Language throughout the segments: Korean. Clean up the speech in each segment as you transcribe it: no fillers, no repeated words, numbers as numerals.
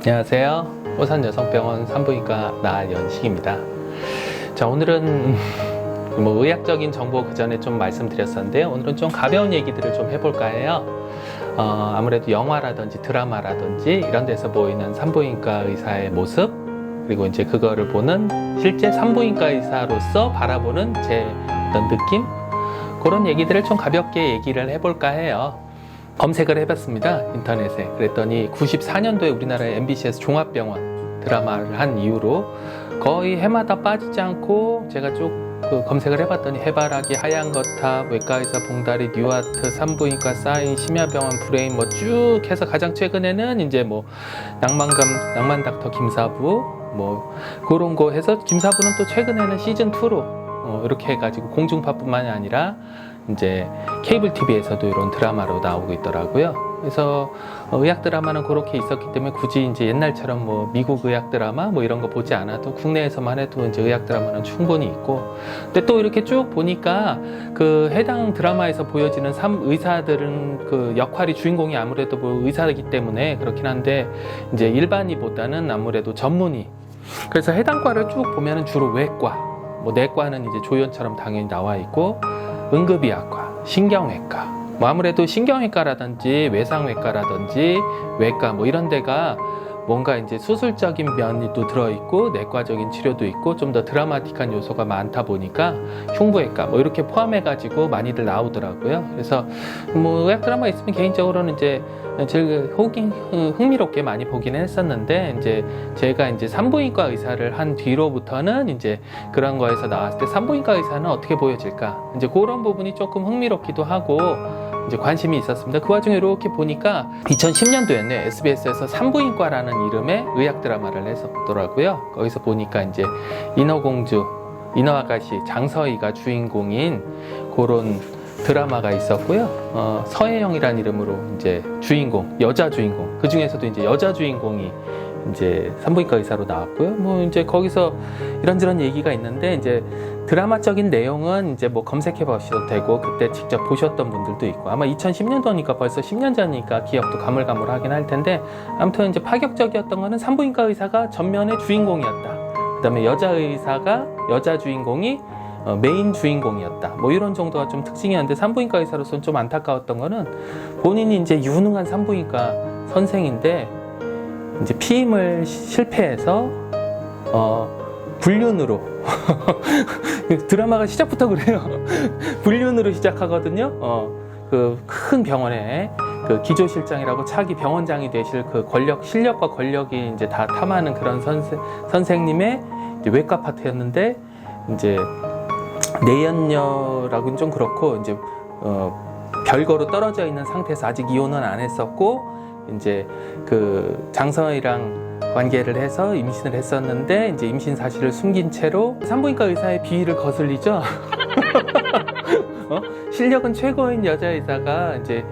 안녕하세요. 호산여성병원 산부인과 나연식입니다. 자, 오늘은 의학적인 정보 그 전에 좀 말씀드렸었는데요. 오늘은 좀 가벼운 얘기들을 좀 해볼까 해요. 아무래도 영화라든지 드라마라든지 이런 데서 보이는 산부인과 의사의 모습, 그리고 이제 그거를 보는 실제 산부인과 의사로서 바라보는 제 어떤 느낌, 그런 얘기들을 좀 가볍게 얘기를 해볼까 해요. 검색을 해봤습니다, 인터넷에. 그랬더니 94년도에 우리나라의 MBC에서 종합병원 드라마를 한 이후로 거의 해마다 빠지지 않고 제가 쭉 검색을 해봤더니 해바라기, 하얀 거탑, 외과의사 봉다리, 뉴아트, 산부인과 사인, 심야병원 브레인 쭉 해서 가장 최근에는 이제 낭만 닥터 김사부 그런 거 해서 김사부는 또 최근에는 시즌2로 이렇게 해가지고 공중파뿐만이 아니라 이제 케이블 TV에서도 이런 드라마로 나오고 있더라고요. 그래서 의학 드라마는 그렇게 있었기 때문에 굳이 이제 옛날처럼 미국 의학 드라마 이런 거 보지 않아도 국내에서만 해도 이제 의학 드라마는 충분히 있고, 근데 또 이렇게 쭉 보니까 그 해당 드라마에서 보여지는 의사들은 그 역할이 주인공이 아무래도 의사이기 때문에 그렇긴 한데 이제 일반이보다는 아무래도 전문의. 그래서 해당 과를 쭉 보면은 주로 외과, 내과는 이제 조연처럼 당연히 나와 있고, 응급의학과, 신경외과, 아무래도 신경외과라든지 외상외과라든지 외과 이런 데가 뭔가 이제 수술적인 면이 또 들어있고 내과적인 치료도 있고 좀 더 드라마틱한 요소가 많다 보니까 흉부외과 이렇게 포함해가지고 많이들 나오더라고요. 그래서 의학 드라마 있으면 개인적으로는 이제 제일 흥미롭게 많이 보기는 했었는데, 이제 제가 이제 산부인과 의사를 한 뒤로부터는 이제 그런 거에서 나왔을 때 산부인과 의사는 어떻게 보여질까, 이제 그런 부분이 조금 흥미롭기도 하고 이제 관심이 있었습니다. 그 와중에 이렇게 보니까 2010년도에는 SBS에서 산부인과라는 이름의 의학 드라마를 했었더라고요. 거기서 보니까 이제 인어아가씨 장서희가 주인공인 그런 드라마가 있었고요. 서혜영이라는 이름으로 이제 여자 주인공, 그 중에서도 이제 여자 주인공이 이제 산부인과 의사로 나왔고요. 이제 거기서 이런저런 얘기가 있는데, 이제 드라마적인 내용은 이제 검색해 보셔도 되고 그때 직접 보셨던 분들도 있고, 아마 2010년도니까 벌써 10년 전이니까 기억도 가물가물하긴 할 텐데, 아무튼 이제 파격적이었던 거는 산부인과 의사가 전면의 주인공이었다. 그다음에 여자 주인공이 메인 주인공이었다. 이런 정도가 좀 특징이었는데, 산부인과 의사로서는 좀 안타까웠던 거는 본인이 이제 유능한 산부인과 선생인데 이제 피임을 실패해서 불륜으로 드라마가 시작부터 그래요. 불륜으로 시작하거든요. 그 큰 병원에 그 기조실장이라고 차기 병원장이 되실 그 실력과 권력이 이제 다 탐하는 그런 선생님의 이제 외과 파트였는데, 이제 내연녀라고는 좀 그렇고 이제 별거로 떨어져 있는 상태에서 아직 이혼은 안 했었고, 이제 그 장서희랑 관계를 해서 임신을 했었는데 이제 임신 사실을 숨긴 채로 산부인과 의사의 비위를 거슬리죠. 실력은 최고인 여자 의사가 이제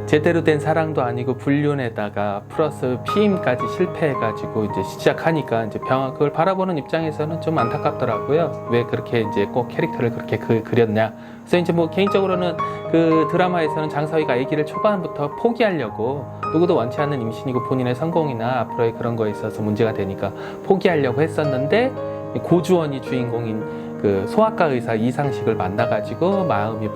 제대로 된 사랑도 아니고 불륜에다가 플러스 피임까지 실패해가지고 이제 시작하니까 이제 그걸 바라보는 입장에서는 좀 안타깝더라고요. 왜 그렇게 이제 꼭 캐릭터를 그렇게 그렸냐. 그래서 이제 개인적으로는 그 드라마에서는 장서희가 아기를 초반부터 포기하려고, 누구도 원치 않는 임신이고 본인의 성공이나 앞으로의 그런 거에 있어서 문제가 되니까 포기하려고 했었는데, 고주원이 주인공인 그 소아과 의사 이상식을 만나가지고 마음이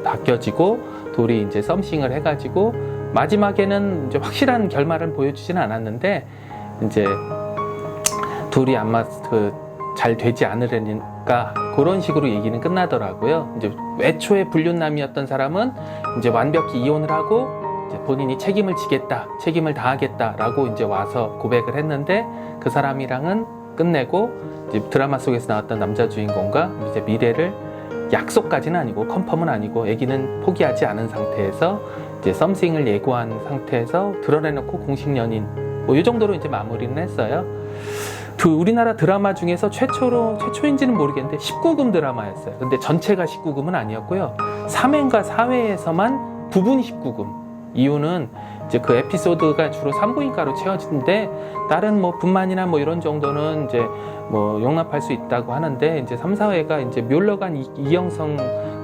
바뀌어지고 둘이 이제 썸씽을 해가지고 마지막에는 이제 확실한 결말은 보여주지는 않았는데, 이제 둘이 아마 잘 되지 않으려니까 그런 식으로 얘기는 끝나더라고요. 이제 애초에 불륜남이었던 사람은 이제 완벽히 이혼을 하고 이제 본인이 책임을 지겠다, 책임을 다하겠다라고 이제 와서 고백을 했는데, 그 사람이랑은 끝내고 이제 드라마 속에서 나왔던 남자 주인공과 이제 미래를 약속까지는 아니고 컨펌은 아니고 아기는 포기하지 않은 상태에서 이제 썸씽을 예고한 상태에서 드러내놓고 공식 연인 이 정도로 이제 마무리는 했어요. 우리나라 드라마 중에서 최초인지는 모르겠는데 19금 드라마였어요. 근데 전체가 19금은 아니었고요. 3회인가 4회에서만 부분이 19금. 이유는 이제 그 에피소드가 주로 산부인과로 채워지는데 다른 뭐 분만이나 뭐 이런 정도는 이제 뭐 용납할 수 있다고 하는데 이제 3, 4회가 이제 묘려간 이형성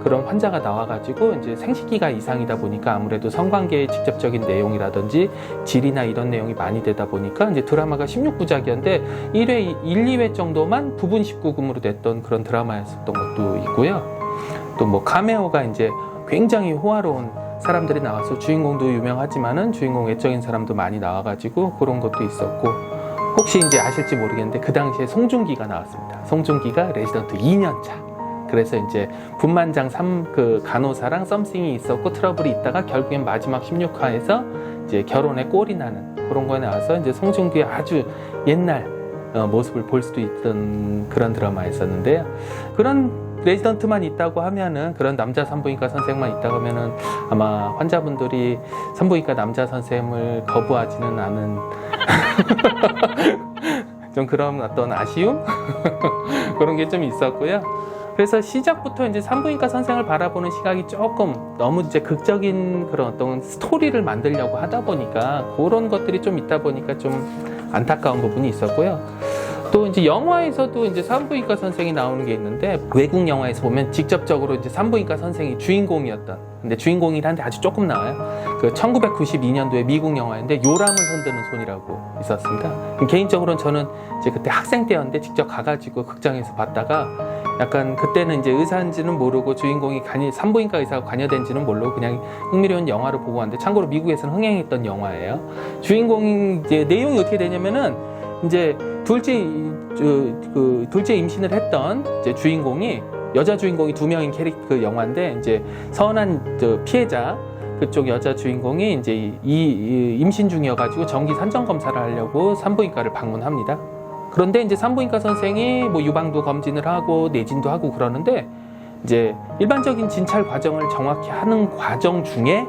그런 환자가 나와가지고 이제 생식기가 이상이다 보니까 아무래도 성관계의 직접적인 내용이라든지 질이나 이런 내용이 많이 되다 보니까 이제 드라마가 16부작이었는데 1회, 1, 2회 정도만 부분 19금으로 냈던 그런 드라마였었던 것도 있고요. 또 뭐 카메오가 이제 굉장히 호화로운 사람들이 나와서 주인공도 유명하지만은 주인공 외적인 사람도 많이 나와가지고 그런 것도 있었고 혹시 이제 아실지 모르겠는데 그 당시에 송중기가 나왔습니다. 송중기가 레지던트 2년차. 그래서 이제 분만장 그 간호사랑 썸씽이 있었고 트러블이 있다가 결국엔 마지막 16화에서 이제 결혼에 꼴이 나는 그런 거에 나와서 이제 송중기의 아주 옛날 모습을 볼 수도 있던 그런 드라마였었는데요. 그런 레지던트만 있다고 하면은 그런 남자 산부인과 선생만 있다고 하면은 아마 환자분들이 산부인과 남자 선생을 거부하지는 않은 좀 그런 어떤 아쉬움 그런 게 좀 있었고요. 그래서 시작부터 이제 산부인과 선생을 바라보는 시각이 조금 너무 이제 극적인 그런 어떤 스토리를 만들려고 하다 보니까 그런 것들이 좀 있다 보니까 좀 안타까운 부분이 있었고요. 또 이제 영화에서도 이제 산부인과 선생이 나오는 게 있는데 외국 영화에서 보면 직접적으로 이제 산부인과 선생이 주인공이었던 근데 주인공이라는데 아주 조금 나와요. 그 1992년도에 미국 영화인데 요람을 흔드는 손이라고 있었습니다. 개인적으로는 저는 이제 그때 학생 때였는데 직접 가가지고 극장에서 봤다가 약간 그때는 이제 의사인지는 모르고 주인공이 산부인과 의사가 관여된지는 모르고 그냥 흥미로운 영화를 보고 왔는데 참고로 미국에서는 흥행했던 영화예요. 주인공이 이제 내용이 어떻게 되냐면은 이제 둘째 임신을 했던 이제 주인공이 여자 주인공이 2명인 그 영화인데 이제 선한 피해자 그쪽 여자 주인공이 이제 이 임신 중이어가지고 정기 산정 검사를 하려고 산부인과를 방문합니다. 그런데 이제 산부인과 선생이 뭐 유방도 검진을 하고 내진도 하고 그러는데 이제 일반적인 진찰 과정을 정확히 하는 과정 중에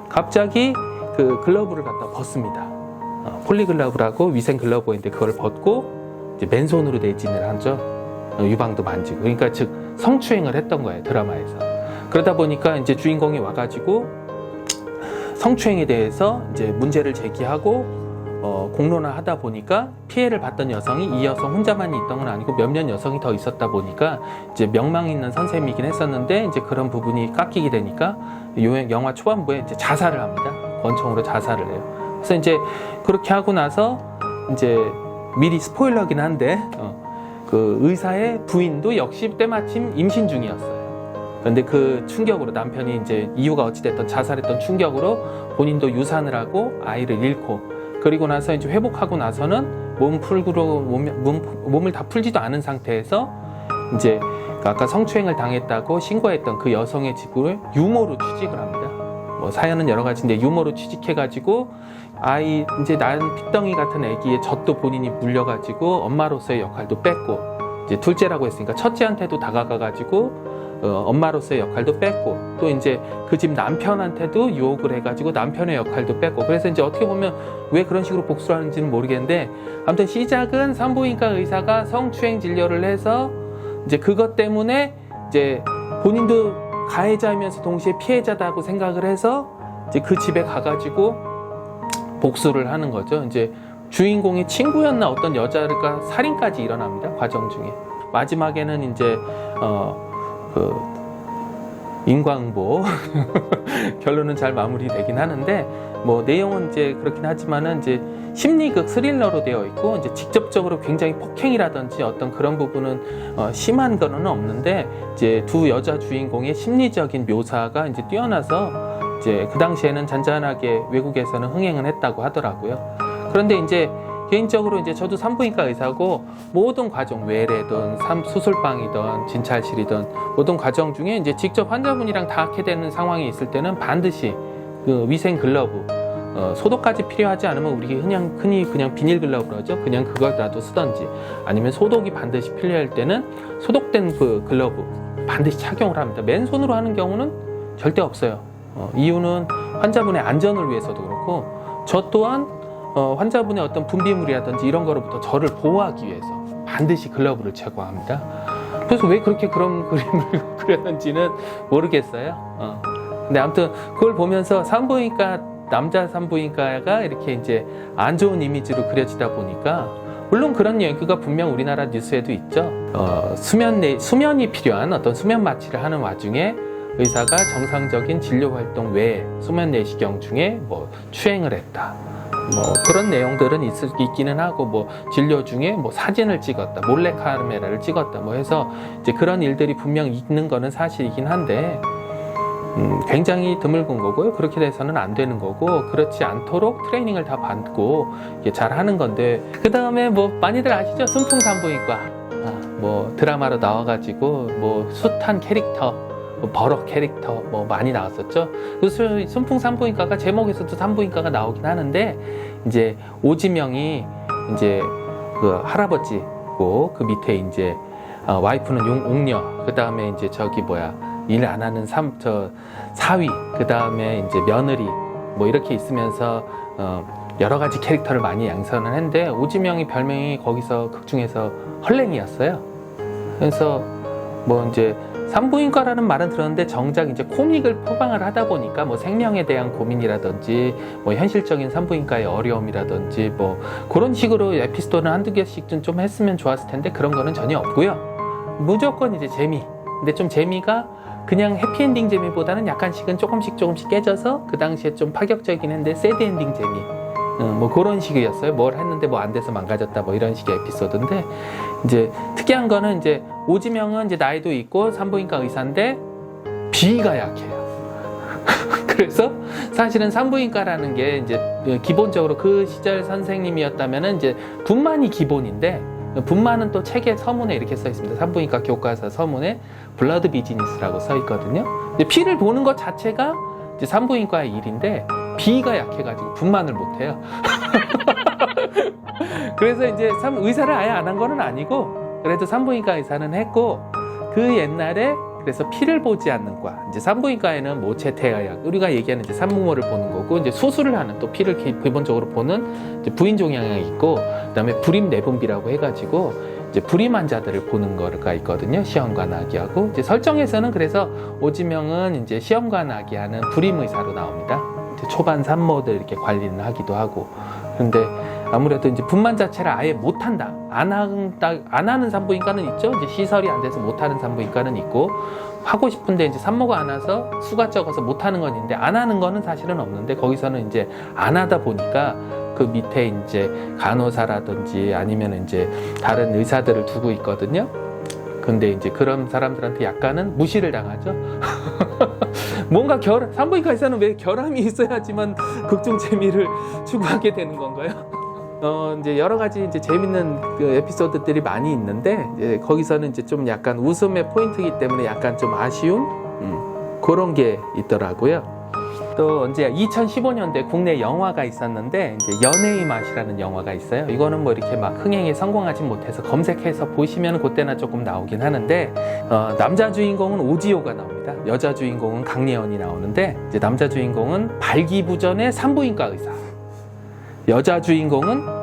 갑자기 그 글러브를 갖다 벗습니다. 폴리글러브라고 위생 글러브인데 그걸 벗고 이제 맨손으로 내진을 하죠. 유방도 만지고. 그러니까 즉 성추행을 했던 거예요, 드라마에서. 그러다 보니까 이제 주인공이 와가지고 성추행에 대해서 이제 문제를 제기하고 공론화하다 보니까 피해를 봤던 여성이 이 여성 혼자만 있던 건 아니고 몇몇 여성이 더 있었다 보니까 이제 명망 있는 선생님이긴 했었는데 이제 그런 부분이 깎이게 되니까 영화 초반부에 이제 자살을 합니다. 권총으로 자살을 해요. 그래서 이제 그렇게 하고 나서 이제 미리 스포일러긴 한데 그 의사의 부인도 역시 때마침 임신 중이었어요. 그런데 그 충격으로 남편이 이제 이유가 어찌됐든 자살했던 충격으로 본인도 유산을 하고 아이를 잃고 그리고 나서 이제 회복하고 나서는 몸을 다 풀지도 않은 상태에서 이제 아까 성추행을 당했다고 신고했던 그 여성의 집을 유모로 취직을 합니다. 뭐 사연은 여러 가지인데 유모로 취직해가지고 아이 이제 낳은 핏덩이 같은 아기의 젖도 본인이 물려가지고 엄마로서의 역할도 뺐고 이제 둘째라고 했으니까 첫째한테도 다가가가지고 엄마로서의 역할도 뺐고 또 이제 그 집 남편한테도 유혹을 해가지고 남편의 역할도 뺐고 그래서 이제 어떻게 보면 왜 그런 식으로 복수를 하는지는 모르겠는데 아무튼 시작은 산부인과 의사가 성추행 진료를 해서 이제 그것 때문에 이제 본인도 가해자이면서 동시에 피해자다고 생각을 해서 이제 그 집에 가가지고 복수를 하는 거죠. 이제 주인공이 친구였나 어떤 여자가 살인까지 일어납니다. 과정 중에 마지막에는 이제 인과응보 결론은 잘 마무리되긴 하는데 뭐 내용은 이제 그렇긴 하지만은 이제 심리극 스릴러로 되어 있고 이제 직접적으로 굉장히 폭행이라든지 어떤 그런 부분은 심한 거는 없는데 이제 두 여자 주인공의 심리적인 묘사가 이제 뛰어나서 이제 그 당시에는 잔잔하게 외국에서는 흥행을 했다고 하더라고요. 그런데 이제 개인적으로 이제 저도 산부인과 의사고 모든 과정 외래든 수술방이든 진찰실이든 모든 과정 중에 이제 직접 환자분이랑 닿게 되는 상황이 있을 때는 반드시 그 위생 글러브 소독까지 필요하지 않으면 우리 흔히 그냥 비닐 글러브로 하죠. 그냥 그거라도 쓰던지 아니면 소독이 반드시 필요할 때는 소독된 그 글러브 반드시 착용을 합니다. 맨손으로 하는 경우는 절대 없어요. 이유는 환자분의 안전을 위해서도 그렇고 저 또한 환자분의 어떤 분비물이라든지 이런 거로부터 저를 보호하기 위해서 반드시 글러브를 제거합니다. 그래서 왜 그렇게 그런 그림을 그렸는지는 모르겠어요. 근데 아무튼 그걸 보면서 산부인과 남자 산부인과가 이렇게 이제 안 좋은 이미지로 그려지다 보니까, 물론 그런 얘기가 분명 우리나라 뉴스에도 있죠. 수면이 필요한 어떤 수면 마취를 하는 와중에 의사가 정상적인 진료 활동 외에 수면 내시경 중에 뭐 추행을 했다, 뭐 그런 내용들은 있기는 하고, 뭐 진료 중에 뭐 사진을 찍었다, 몰래 카메라를 찍었다, 뭐 해서 이제 그런 일들이 분명 있는 거는 사실이긴 한데, 굉장히 드물은 거고요. 그렇게 돼서는 안 되는 거고, 그렇지 않도록 트레이닝을 다 받고 잘 하는 건데, 그 다음에 뭐 많이들 아시죠? 순풍산부인과, 뭐 드라마로 나와가지고 뭐 숱한 캐릭터, 뭐 버럭 캐릭터 뭐 많이 나왔었죠. 그 순풍산부인과가 제목에서도 산부인과가 나오긴 하는데, 이제 오지명이 이제 그 할아버지고, 그 밑에 이제 와이프는 옥녀, 그 다음에 이제 저기 일 안 하는 사위, 그 다음에 이제 며느리, 뭐 이렇게 있으면서 여러 가지 캐릭터를 많이 양산을 했는데, 오지명이 별명이 거기서 극 중에서 헐랭이였어요. 그래서 뭐 이제 산부인과라는 말은 들었는데, 정작 이제 코믹을 포장을 하다 보니까 뭐 생명에 대한 고민이라든지 뭐 현실적인 산부인과의 어려움이라든지 뭐 그런 식으로 에피소드는 한두 개씩 좀 했으면 좋았을 텐데, 그런 거는 전혀 없고요. 무조건 이제 재미. 근데 좀 재미가 그냥 해피엔딩 재미보다는 약간씩은 조금씩 깨져서, 그 당시에 좀 파격적이긴 했는데 새드엔딩 재미, 뭐 그런 식이었어요. 뭘 했는데 뭐 안 돼서 망가졌다, 뭐 이런 식의 에피소드인데, 이제 특이한 거는 이제 오지명은 이제 나이도 있고 산부인과 의사인데 비위가 약해요. 그래서 사실은 산부인과라는 게 이제 기본적으로 그 시절 선생님이었다면은 이제 분만이 기본인데, 분만은 또 책에 서문에 이렇게 써 있습니다. 산부인과 교과서 서문에 블러드 비즈니스라고 써 있거든요. 피를 보는 것 자체가 이제 산부인과의 일인데, 비위가 약해가지고 분만을 못해요. 그래서 이제 의사를 아예 안 한 거는 아니고, 그래도 산부인과 의사는 했고, 그 옛날에 그래서 피를 보지 않는 과, 이제 산부인과에는 모체 태아약, 우리가 얘기하는 이제 산모모를 보는 거고, 이제 수술을 하는 또 피를 기본적으로 보는 이제 부인 종양이 있고, 그다음에 불임 내분비라고 해가지고 이제 불임 환자들을 보는 거가 있거든요. 시험관하기하고 이제 설정에서는 그래서 오지명은 이제 시험관하기하는 불임 의사로 나옵니다. 이제 초반 산모들 이렇게 관리는 하기도 하고. 그런데 아무래도 이제 분만 자체를 아예 못한다, 안 하는 산부인과는 있죠. 이제 시설이 안 돼서 못하는 산부인과는 있고, 하고 싶은데 이제 산모가 안 와서 수가 적어서 못하는 건 있는데, 안 하는 거는 사실은 없는데, 거기서는 이제 안 하다 보니까 그 밑에 이제 간호사라든지 아니면 이제 다른 의사들을 두고 있거든요. 근데 이제 그런 사람들한테 약간은 무시를 당하죠. 뭔가 산부인과 의사는 왜 결함이 있어야지만 극중 재미를 추구하게 되는 건가요? 이제 여러 가지 이제 재밌는 그 에피소드들이 많이 있는데, 이제 거기서는 이제 좀 약간 웃음의 포인트이기 때문에 약간 좀 아쉬운 그런 게 있더라고요. 또 언제 2015년도에 국내 영화가 있었는데, 이제 연애의 맛이라는 영화가 있어요. 이거는 뭐 이렇게 막 흥행에 성공하진 못해서 검색해서 보시면 그때나 조금 나오긴 하는데, 남자 주인공은 오지호가 나옵니다. 여자 주인공은 강예원이 나오는데, 이제 남자 주인공은 발기부전의 산부인과 의사, 여자 주인공은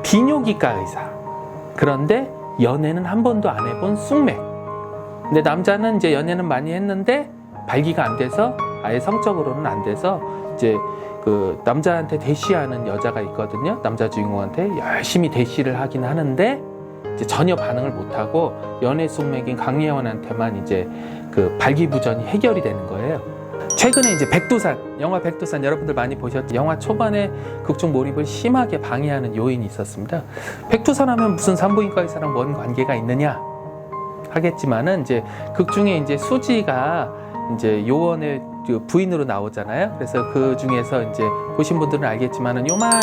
비뇨기과 의사. 그런데 연애는 한 번도 안 해본 쑥맥. 근데 남자는 이제 연애는 많이 했는데 발기가 안 돼서, 아예 성적으로는 안 돼서 이제 그 남자한테 대시하는 여자가 있거든요. 남자 주인공한테 열심히 대시를 하긴 하는데 이제 전혀 반응을 못하고, 연애 쑥맥인 강예원한테만 이제 그 발기부전이 해결이 되는 거예요. 최근에 이제 백두산, 영화 백두산 여러분들 많이 보셨죠? 영화 초반에 극중 몰입을 심하게 방해하는 요인이 있었습니다. 백두산 하면 무슨 산부인과 의사랑 뭔 관계가 있느냐 하겠지만은, 이제 극중에 이제 수지가 이제 요원의 부인으로 나오잖아요. 그래서 그 중에서 이제 보신 분들은 알겠지만은 요만한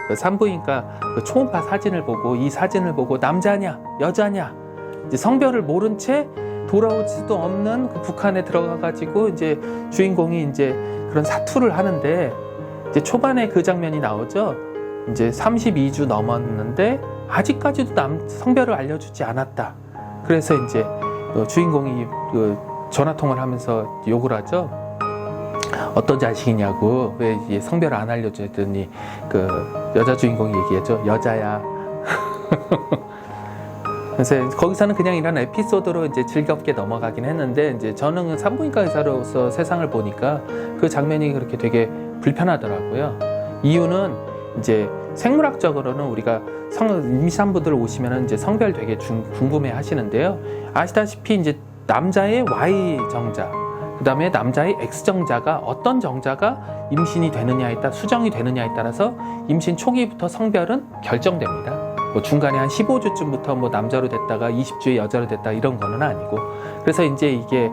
그 산부인과 그 초음파 사진을 보고, 이 사진을 보고 남자냐 여자냐 이제 성별을 모른 채 돌아올 수도 없는 그 북한에 들어가가지고 이제 주인공이 이제 그런 사투를 하는데, 이제 초반에 그 장면이 나오죠. 이제 32주 넘었는데 아직까지도 성별을 알려주지 않았다. 그래서 이제 주인공이 그 전화통화를 하면서 욕을 하죠. 어떤 자식이냐고, 왜 성별을 안 알려주더니 그 여자 주인공이 얘기했죠. 여자야. 그래서 거기서는 그냥 이런 에피소드로 이제 즐겁게 넘어가긴 했는데, 이제 저는 산부인과 의사로서 세상을 보니까 그 장면이 그렇게 되게 불편하더라고요. 이유는 이제 생물학적으로는 우리가 임산부들 오시면은 이제 성별 되게 궁금해 하시는데요. 아시다시피 이제 남자의 Y 정자, 그 다음에 남자의 X 정자가 어떤 정자가 임신이 되느냐에 따라 수정이 되느냐에 따라서 임신 초기부터 성별은 결정됩니다. 뭐 중간에 한 15주쯤부터 뭐 남자로 됐다가 20주에 여자로 됐다 이런 거는 아니고, 그래서 이제 이게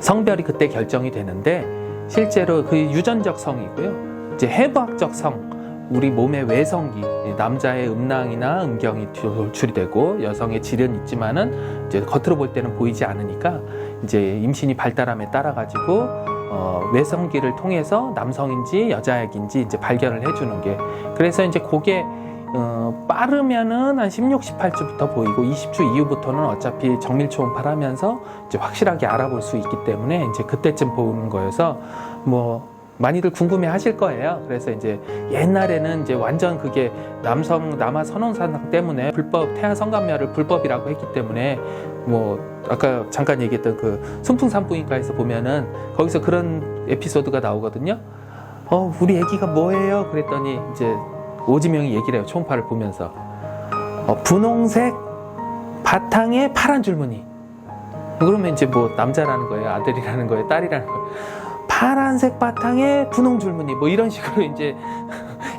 성별이 그때 결정이 되는데, 실제로 그 유전적 성이고요. 이제 해부학적 성, 우리 몸의 외성기, 남자의 음낭이나 음경이 돌출이 되고 여성의 질은 있지만은 이제 겉으로 볼 때는 보이지 않으니까 이제 임신이 발달함에 따라 가지고 외성기를 통해서 남성인지 여자액인지 이제 발견을 해주는 게, 그래서 이제 그게 빠르면은 한 16, 18주부터 보이고 20주 이후부터는 어차피 정밀 초음파를 하면서 이제 확실하게 알아볼 수 있기 때문에 이제 그때쯤 보는 거여서 뭐 많이들 궁금해 하실 거예요. 그래서 이제 옛날에는 이제 완전 그게 남아 선혼사상 때문에 불법 태아 성감멸을 불법이라고 했기 때문에 뭐 아까 잠깐 얘기했던 그 순풍산부인과에서 보면은 거기서 그런 에피소드가 나오거든요. 우리 애기가 뭐예요? 그랬더니 이제 오지명이 얘기를 해요. 초음파를 보면서 분홍색 바탕에 파란 줄무늬. 그러면 이제 뭐 남자라는 거예요? 아들이라는 거예요? 딸이라는 거예요? 파란색 바탕에 분홍 줄무늬, 뭐 이런 식으로 이제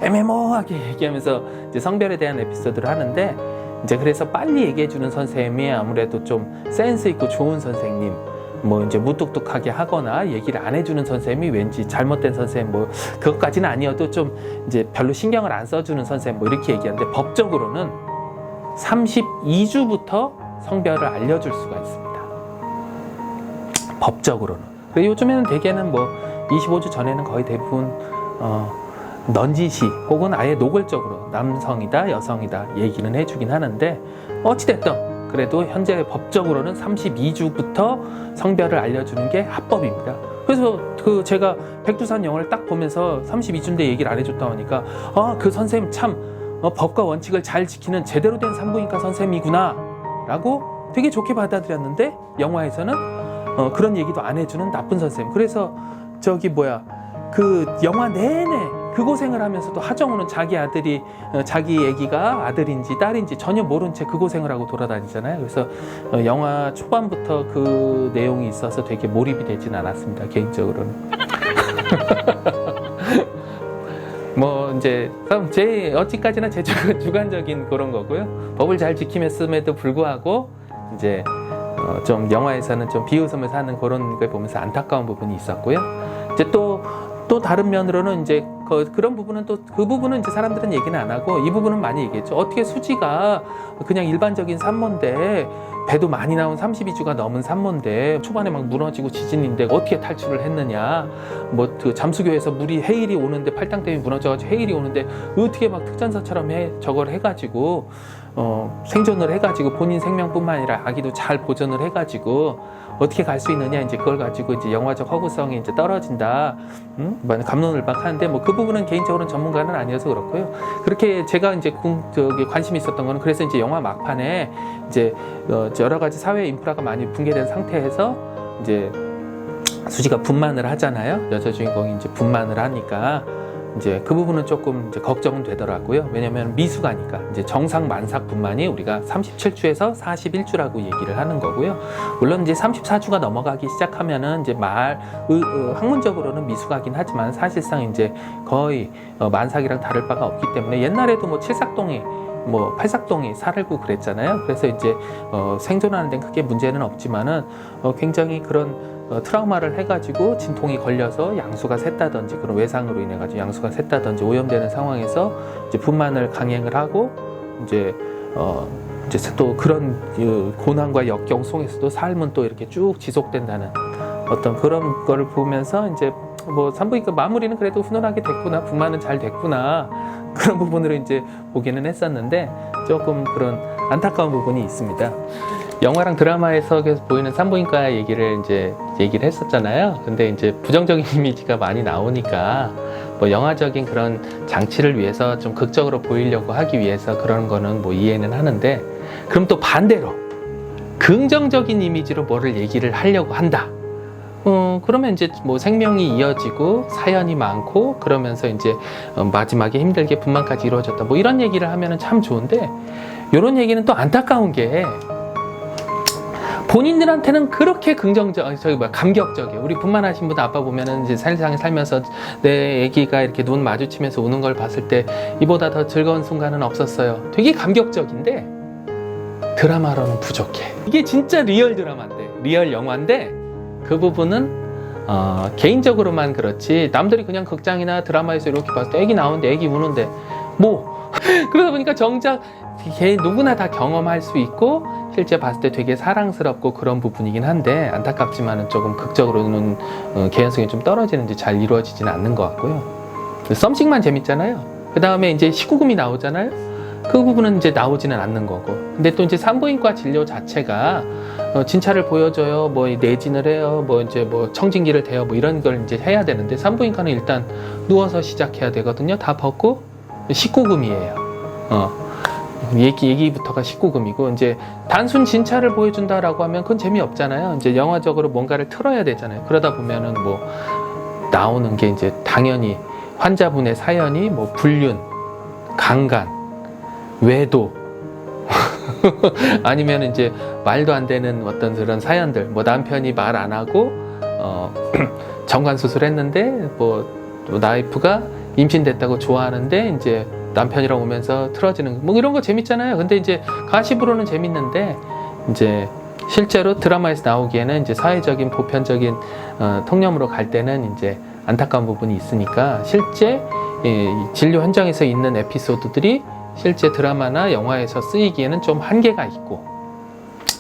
애매모호하게 얘기하면서 이제 성별에 대한 에피소드를 하는데, 이제 그래서 빨리 얘기해주는 선생님이 아무래도 좀 센스 있고 좋은 선생님, 뭐 이제 무뚝뚝하게 하거나 얘기를 안 해주는 선생님이 왠지 잘못된 선생님, 뭐 그것까지는 아니어도 좀 이제 별로 신경을 안 써주는 선생님, 뭐 이렇게 얘기하는데, 법적으로는 32주부터 성별을 알려줄 수가 있습니다. 법적으로는. 요즘에는 대개는 뭐 25주 전에는 거의 대부분 넌지시 혹은 아예 노골적으로 남성이다 여성이다 얘기는 해주긴 하는데, 어찌됐든 그래도 현재 법적으로는 32주부터 성별을 알려주는 게 합법입니다. 그래서 그 제가 백두산 영화를 딱 보면서 32주인데 얘기를 안 해줬다 하니까 그 선생님 참 법과 원칙을 잘 지키는 제대로 된 산부인과 선생님이구나 라고 되게 좋게 받아들였는데, 영화에서는 그런 얘기도 안 해주는 나쁜 선생님. 그래서 그 영화 내내 그 고생을 하면서도 하정우는 자기 아들이 자기 애기가 아들인지 딸인지 전혀 모른 채 그 고생을 하고 돌아다니잖아요. 그래서 영화 초반부터 그 내용이 있어서 되게 몰입이 되진 않았습니다, 개인적으로는. 뭐 이제 어찌까지나 제 주관적인 그런 거고요. 법을 잘 지킴에도 불구하고 이제 좀 영화에서는 좀 비웃음을 사는 그런 걸 보면서 안타까운 부분이 있었고요. 이제 또 다른 면으로는 이제 그런 부분은 그 부분은 이제 사람들은 얘기는 안 하고, 이 부분은 많이 얘기했죠. 어떻게 수지가 그냥 일반적인 산모인데, 배도 많이 나온 32주가 넘은 산모인데 초반에 막 무너지고 지진인데 어떻게 탈출을 했느냐, 뭐 그 잠수교에서 해일이 오는데 팔당 때문에 무너져가지고 해일이 오는데 어떻게 막 특전사처럼 저걸 해가지고 생존을 해가지고 본인 생명뿐만 아니라 아기도 잘 보존을 해가지고 어떻게 갈 수 있느냐, 이제 그걸 가지고 이제 영화적 허구성이 이제 떨어진다, 갑론을 막 하는데, 뭐 그 부분은 개인적으로는 전문가는 아니어서 그렇고요. 그렇게 제가 이제 관심이 있었던 거는, 그래서 이제 영화 막판에 이제 여러 가지 사회 인프라가 많이 붕괴된 상태에서 이제 수지가 분만을 하잖아요. 여자 주인공이 이제 분만을 하니까 이제 그 부분은 조금 이제 걱정은 되더라고요. 왜냐면 미숙아니까. 이제 정상 만삭 분만이 우리가 37주에서 41주라고 얘기를 하는 거고요. 물론 이제 34주가 넘어가기 시작하면은 이제 학문적으로는 미숙하긴 하지만 사실상 이제 거의 만삭이랑 다를 바가 없기 때문에, 옛날에도 뭐 칠삭동이 뭐 팔삭동이 살고 그랬잖아요. 그래서 이제 생존하는 데는 크게 문제는 없지만은 굉장히 그런 트라우마를 해가지고 진통이 걸려서 양수가 샜다든지, 그런 외상으로 인해 가지고 양수가 샜다든지 오염되는 상황에서 이제 분만을 강행을 하고 이제 또 그런 고난과 역경 속에서도 삶은 또 이렇게 쭉 지속된다는 어떤 그런 거를 보면서 이제 뭐 산부인과 마무리는 그래도 훈훈하게 됐구나, 분만은 잘 됐구나, 그런 부분으로 이제 보기는 했었는데 조금 그런 안타까운 부분이 있습니다. 영화랑 드라마에서 계속 보이는 산부인과 얘기를 했었잖아요. 근데 이제 부정적인 이미지가 많이 나오니까 뭐 영화적인 그런 장치를 위해서 좀 극적으로 보이려고 하기 위해서 그런 거는 뭐 이해는 하는데, 그럼 또 반대로 긍정적인 이미지로 뭐를 얘기를 하려고 한다. 그러면 이제 뭐 생명이 이어지고 사연이 많고 그러면서 이제 마지막에 힘들게 분만까지 이루어졌다. 뭐 이런 얘기를 하면은 참 좋은데, 이런 얘기는 또 안타까운 게 본인들한테는 그렇게 감격적이에요. 우리 분만하신 분 아빠 보면은 이제 세상에 살면서 내 아기가 이렇게 눈 마주치면서 우는 걸 봤을 때 이보다 더 즐거운 순간은 없었어요. 되게 감격적인데 드라마로는 부족해. 이게 진짜 리얼 드라마인데, 리얼 영화인데, 그 부분은 개인적으로만 그렇지 남들이 그냥 극장이나 드라마에서 이렇게 봤을 때 애기 나오는데 애기 우는데 뭐 그러다 보니까 정작 누구나 다 경험할 수 있고 실제 봤을 때 되게 사랑스럽고 그런 부분이긴 한데, 안타깝지만은 조금 극적으로는 개연성이 좀 떨어지는지 잘 이루어지지는 않는 것 같고요. 썸씽만 재밌잖아요. 그 다음에 이제 19금이 나오잖아요. 그 부분은 이제 나오지는 않는 거고. 근데 또 이제 산부인과 진료 자체가 진찰을 보여줘요, 뭐 내진을 해요, 뭐 이제 뭐 청진기를 대요, 뭐 이런 걸 이제 해야 되는데, 산부인과는 일단 누워서 시작해야 되거든요. 다 벗고 19금이에요. 얘기부터가 19금이고, 이제 단순 진찰을 보여준다라고 하면 그건 재미없잖아요. 이제 영화적으로 뭔가를 틀어야 되잖아요. 그러다 보면은 뭐 나오는 게 이제 당연히 환자분의 사연이 뭐 불륜, 강간, 외도 아니면 이제 말도 안 되는 어떤 그런 사연들, 뭐 남편이 말 안 하고 정관 수술했는데 뭐 나이프가 임신됐다고 좋아하는데 이제 남편이랑 오면서 틀어지는 뭐 이런 거 재밌잖아요. 근데 이제 가십으로는 재밌는데, 이제 실제로 드라마에서 나오기에는 이제 사회적인 보편적인 통념으로 갈 때는 이제 안타까운 부분이 있으니까, 실제 진료 현장에서 있는 에피소드들이 실제 드라마나 영화에서 쓰이기에는 좀 한계가 있고,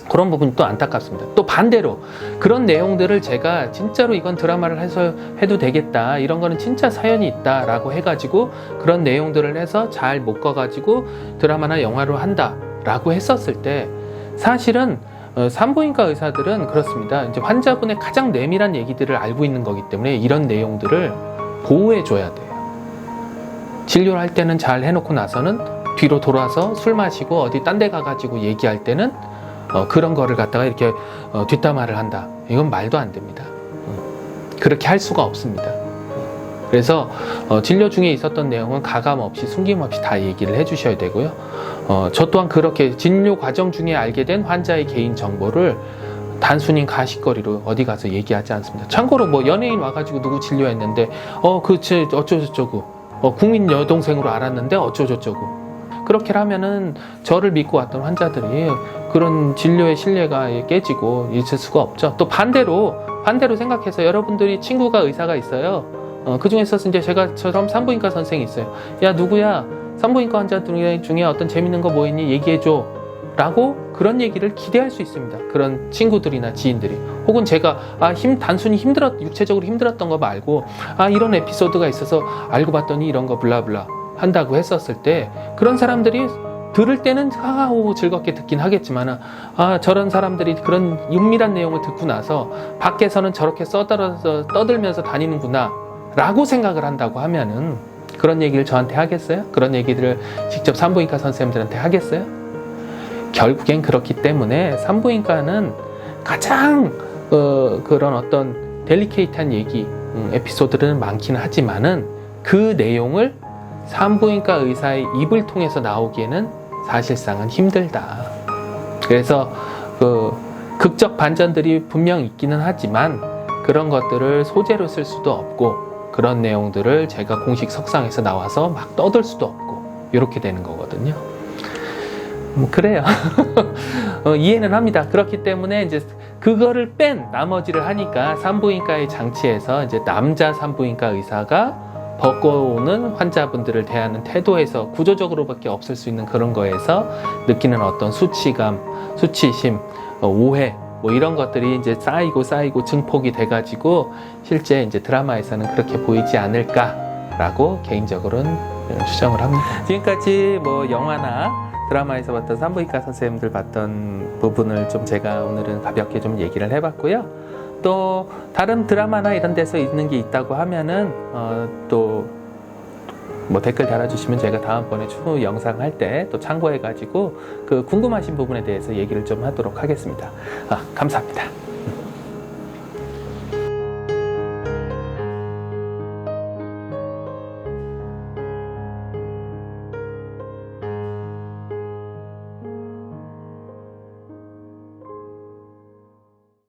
그런 부분이 또 안타깝습니다. 또 반대로 그런 내용들을 제가 진짜로 이건 드라마를 해서 해도 되겠다, 이런 거는 진짜 사연이 있다 라고 해가지고 그런 내용들을 해서 잘 묶어가지고 드라마나 영화로 한다 라고 했었을 때, 사실은 산부인과 의사들은 그렇습니다. 이제 환자분의 가장 내밀한 얘기들을 알고 있는 거기 때문에 이런 내용들을 보호해 줘야 돼요. 진료를 할 때는 잘 해놓고 나서는 뒤로 돌아서 술 마시고 어디 딴 데 가가지고 얘기할 때는 그런 거를 갖다가 이렇게 뒷담화를 한다. 이건 말도 안 됩니다. 그렇게 할 수가 없습니다. 그래서 진료 중에 있었던 내용은 가감 없이 숨김없이 다 얘기를 해주셔야 되고요. 저 또한 그렇게 진료 과정 중에 알게 된 환자의 개인 정보를 단순히 가십거리로 어디 가서 얘기하지 않습니다. 참고로 뭐 연예인 와가지고 누구 진료했는데 어쩌고저쩌고 국민 여동생으로 알았는데 어쩌고저쩌고, 그렇게 하면은 저를 믿고 왔던 환자들이 그런 진료의 신뢰가 깨지고 있을 수가 없죠. 또 반대로 생각해서 여러분들이 친구가 의사가 있어요. 그 중에서 이제 저처럼 산부인과 선생이 있어요. 야, 누구야, 산부인과 환자 중에 어떤 재밌는 거 뭐 있니 얘기해줘 라고 그런 얘기를 기대할 수 있습니다. 그런 친구들이나 지인들이. 혹은 제가 단순히 육체적으로 힘들었던 거 말고 이런 에피소드가 있어서 알고 봤더니 이런 거 블라블라 한다고 했었을 때, 그런 사람들이 들을 때는 즐겁게 듣긴 하겠지만 저런 사람들이 그런 은밀한 내용을 듣고 나서 밖에서는 저렇게 떠들면서 다니는구나 라고 생각을 한다고 하면은 그런 얘기를 저한테 하겠어요? 그런 얘기들을 직접 산부인과 선생님들한테 하겠어요? 결국엔 그렇기 때문에 산부인과는 가장 그런 어떤 델리케이트한 얘기, 에피소드들은 많기는 하지만은 그 내용을 산부인과 의사의 입을 통해서 나오기에는 사실상은 힘들다. 그래서 극적 반전들이 분명 있기는 하지만 그런 것들을 소재로 쓸 수도 없고, 그런 내용들을 제가 공식 석상에서 나와서 막 떠들 수도 없고, 이렇게 되는 거거든요. 그래요. 이해는 합니다. 그렇기 때문에 이제 그거를 뺀 나머지를 하니까 산부인과의 장치에서 이제 남자 산부인과 의사가 벗고 오는 환자분들을 대하는 태도에서 구조적으로밖에 없을 수 있는 그런 거에서 느끼는 어떤 수치감, 수치심, 오해, 뭐 이런 것들이 이제 쌓이고 증폭이 돼가지고 실제 이제 드라마에서는 그렇게 보이지 않을까라고 개인적으로는 추정을 합니다. 지금까지 뭐 영화나 드라마에서 봤던 산부인과 선생님들 봤던 부분을 좀 제가 오늘은 가볍게 좀 얘기를 해봤고요. 또 다른 드라마나 이런 데서 있는 게 있다고 하면은 또 뭐 댓글 달아주시면 제가 다음번에 추후 영상 할 때 또 참고해가지고 그 궁금하신 부분에 대해서 얘기를 좀 하도록 하겠습니다. 감사합니다.